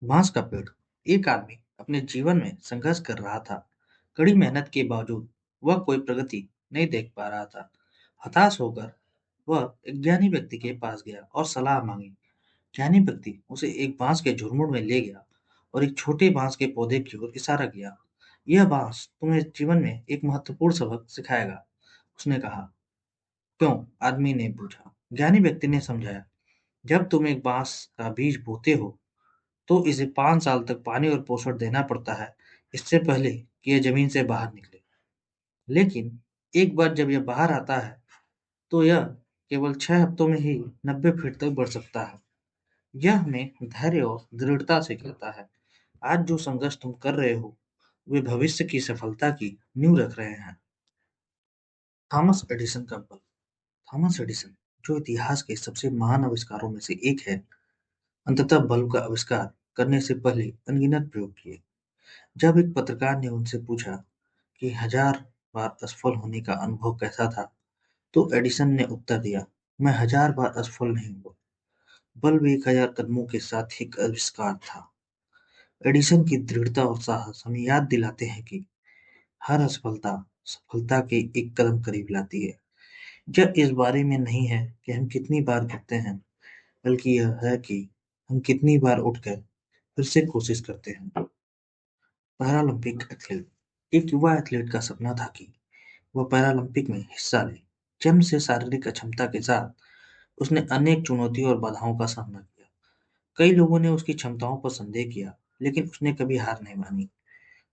बांस का पेड़। एक आदमी अपने जीवन में संघर्ष कर रहा था। कड़ी मेहनत के बावजूद वह कोई प्रगति नहीं देख पा रहा था। हताश होकर वह एक ज्ञानी व्यक्ति के पास गया और सलाह मांगी। ज्ञानी व्यक्ति उसे एक बांस के झुरमुट में ले गया और एक छोटे बांस के पौधे की ओर इशारा किया। यह बांस तुम्हें जीवन में एक महत्वपूर्ण सबक सिखाएगा, उसने कहा। क्यों? आदमी ने पूछा। ज्ञानी व्यक्ति ने समझाया, जब तुम एक बांस का बीज बोते हो तो इसे 5 साल तक पानी और पोषण देना पड़ता है, इससे पहले कि यह जमीन से बाहर निकले। लेकिन एक बार जब यह बाहर आता है तो यह केवल 6 हफ्तों में ही 90 फीट तक बढ़ सकता है। यह हमें धैर्य और दृढ़ता सिखाता है। आज जो संघर्ष तुम कर रहे हो वे भविष्य की सफलता की नींव रख रहे हैं। थॉमस एडिसन का बल्ब। थॉमस एडिसन, जो इतिहास के सबसे महान आविष्कारों में से एक है, अंततः बल्ब का आविष्कार करने से पहले अनगिनत प्रयोग किए। जब एक पत्रकार ने उनसे पूछा कि 1000 बार असफल होने का अनुभव कैसा था, तो एडिसन ने उत्तर दिया, मैं 1000 बार असफल नहीं हुआ। बल्ब 1000 कदमों के साथ एक आविष्कार था। एडिसन की दृढ़ता और साहस हमें याद दिलाते हैं कि हर असफलता सफलता के एक कदम करीब लाती है। यह इस बारे में नहीं है कि हम कितनी बार गिरते हैं, बल्कि यह है कि हम कितनी बार उठकर फिर से कोशिश करते हैं। Paralympic athlete. एक युवा एथलीट का सपना था कि वह पैरालंपिक में हिस्सा ले। जन्म से शारीरिक अक्षमता के साथ उसने अनेक चुनौतियों और बाधाओं का सामना किया। कई लोगों ने उसकी क्षमताओं पर संदेह किया, लेकिन उसने कभी हार नहीं मानी।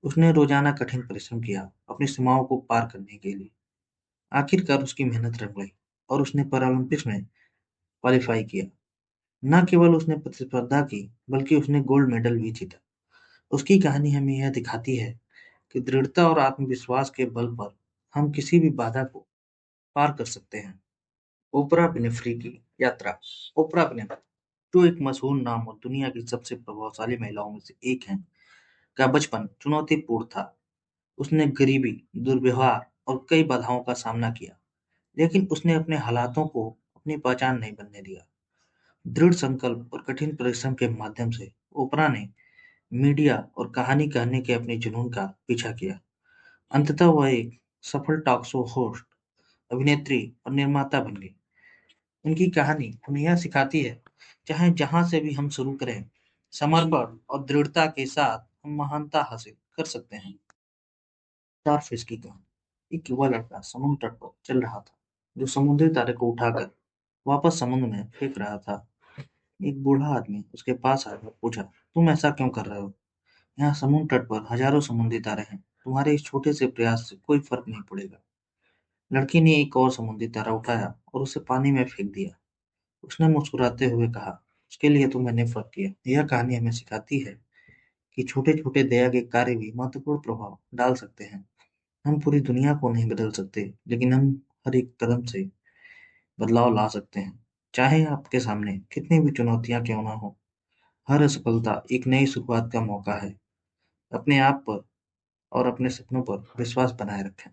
उसने रोजाना कठिन परिश्रम किया अपनी सीमाओं को पार करने के लिए। आखिरकार उसकी मेहनत रंग लाई और उसने पैरालंपिक्स में क्वालिफाई किया। न केवल उसने प्रतिस्पर्धा की, बल्कि उसने गोल्ड मेडल भी जीता। उसकी कहानी हमें यह दिखाती है कि दृढ़ता और आत्मविश्वास के बल पर हम किसी भी बाधा को पार कर सकते हैं। ओपरा विन्फ्री की यात्रा। ओपरा विन्फ्री, जो एक मशहूर नाम और दुनिया की सबसे प्रभावशाली महिलाओं में से एक हैं, का बचपन चुनौतीपूर्ण था। उसने गरीबी, दुर्व्यवहार और कई बाधाओं का सामना किया, लेकिन उसने अपने हालातों को अपनी पहचान नहीं बनने दिया। दृढ़ संकल्प और कठिन परिश्रम के माध्यम से ओपरा ने मीडिया और कहानी कहने के अपने जुनून का पीछा किया। अंततः वह एक सफल टॉक शो होस्ट, अभिनेत्री और निर्माता बन गई। उनकी कहानी हमें यह सिखाती है, चाहे जहां से भी हम शुरू करें, समर्पण और दृढ़ता के साथ हम महानता हासिल कर सकते हैं। स्टारफिश की कहानी। एक युवा लड़का समुद्र तट पर चल रहा था, जो समुद्री तारे को उठाकर वापस समुद्र में फेंक रहा था। एक बूढ़ा आदमी उसके पास आया और पूछा, तुम ऐसा क्यों कर रहे हो? यहाँ समुद्र तट पर हजारों समुद्री तारे हैं, तुम्हारे इस छोटे से प्रयास से कोई फर्क नहीं पड़ेगा। लड़की ने एक और समुद्री तारा उठाया और उसे पानी में फेंक दिया। उसने मुस्कुराते हुए कहा, उसके लिए तो मैंने फर्क किया। यह कहानी हमें सिखाती है कि छोटे छोटे दया के कार्य भी महत्वपूर्ण प्रभाव डाल सकते हैं। हम पूरी दुनिया को नहीं बदल सकते, लेकिन हम हर एक कदम से बदलाव ला सकते हैं। चाहे आपके सामने कितनी भी चुनौतियां क्यों ना हो, हर असफलता एक नई शुरुआत का मौका है। अपने आप पर और अपने सपनों पर विश्वास बनाए रखें।